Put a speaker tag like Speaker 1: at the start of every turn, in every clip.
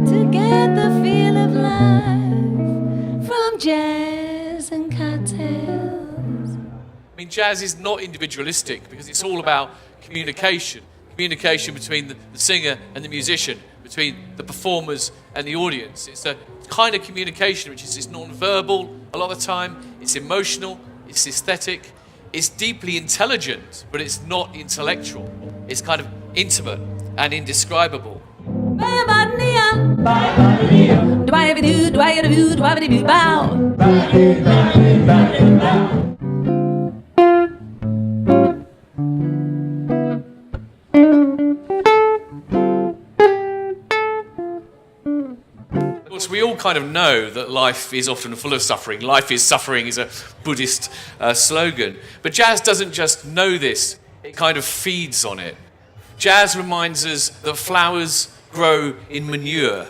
Speaker 1: to get the feel of life from jazz and cocktails.
Speaker 2: I mean, jazz is not individualistic because it's all about communication. Communication between the singer and the musician, between the performers and the audience. It's a kind of communication which is non-verbal a lot of the time. It's emotional, it's aesthetic, it's deeply intelligent, but it's not intellectual. It's kind of intimate and indescribable. Of course, we all kind of know that life is often full of suffering. Life is suffering is a Buddhist slogan. But jazz doesn't just know this, it kind of feeds on it. Jazz reminds us that flowers grow in manure.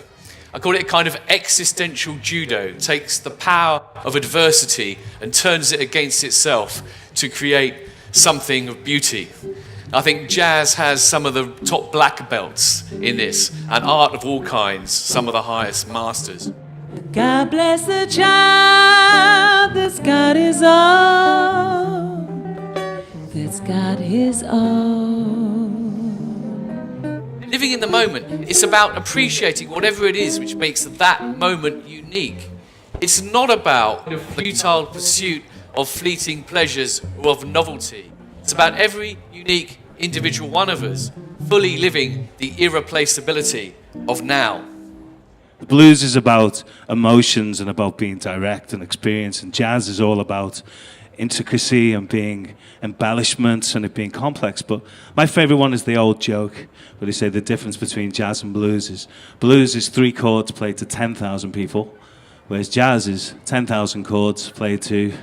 Speaker 2: I call it a kind of existential judo. It takes the power of adversity and turns it against itself to create something of beauty. I think jazz has some of the top black belts in this, and art of all kinds, some of the highest masters.
Speaker 1: God bless the child that's got his own, that's got his own.
Speaker 2: Living in the moment, it's about appreciating whatever it is which makes that moment unique. It's not about the futile pursuit of fleeting pleasures or of novelty. It's about every unique individual one of us fully living the irreplaceability of now.
Speaker 3: The blues is about emotions and about being direct and experience, and jazz is all about intricacy and being embellishments and it being complex. But my favorite one is the old joke where they say the difference between jazz and blues is 3 chords played to 10,000 people, whereas jazz is 10,000 chords played to...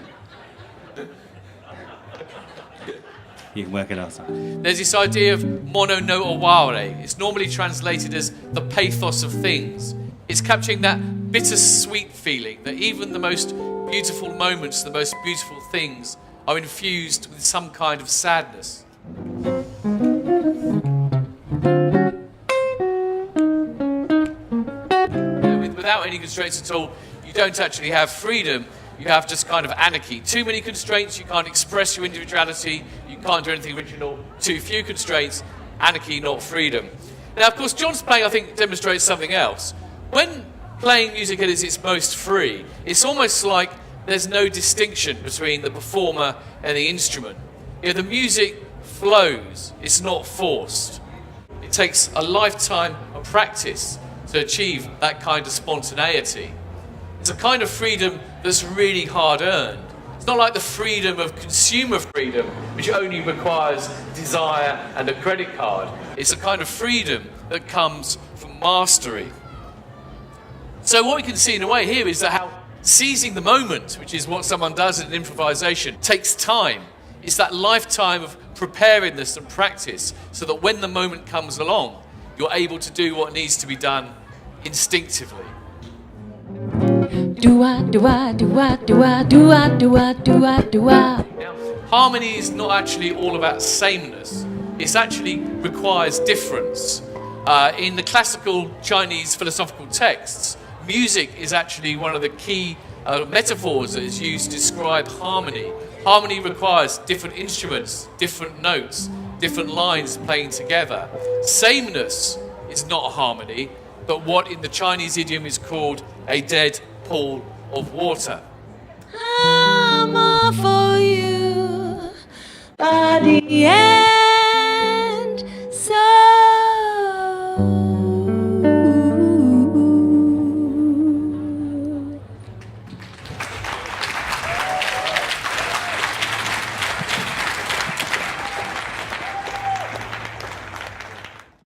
Speaker 3: You can work it out.
Speaker 2: There's this idea of mono no aware. It's normally translated as the pathos of things. It's capturing that bittersweet feeling that even the most beautiful moments, the most beautiful things are infused with some kind of sadness. Without any constraints at all, you don't actually have freedom. You have just kind of anarchy. Too many constraints, you can't express your individuality, you can't do anything original. Too few constraints, anarchy, not freedom. Now, of course, John's playing, I think, demonstrates something else. When playing music at its most free, it's almost like there's no distinction between the performer and the instrument. You know, the music flows, it's not forced. It takes a lifetime of practice to achieve that kind of spontaneity. It's a kind of freedom that's really hard-earned. It's not like the freedom of consumer freedom, which only requires desire and a credit card. It's a kind of freedom that comes from mastery. So what we can see in a way here is that how seizing the moment, which is what someone does in improvisation, takes time. It's that lifetime of preparedness and practice so that when the moment comes along, you're able to do what needs to be done instinctively. Now, harmony is not actually all about sameness. It actually requires difference. In the classical Chinese philosophical texts, music is actually one of the key metaphors that is used to describe harmony. Harmony requires different instruments, different notes, different lines playing together. Sameness is not harmony, but what in the Chinese idiom is called a dead pool of water.
Speaker 1: I'm all for you, body and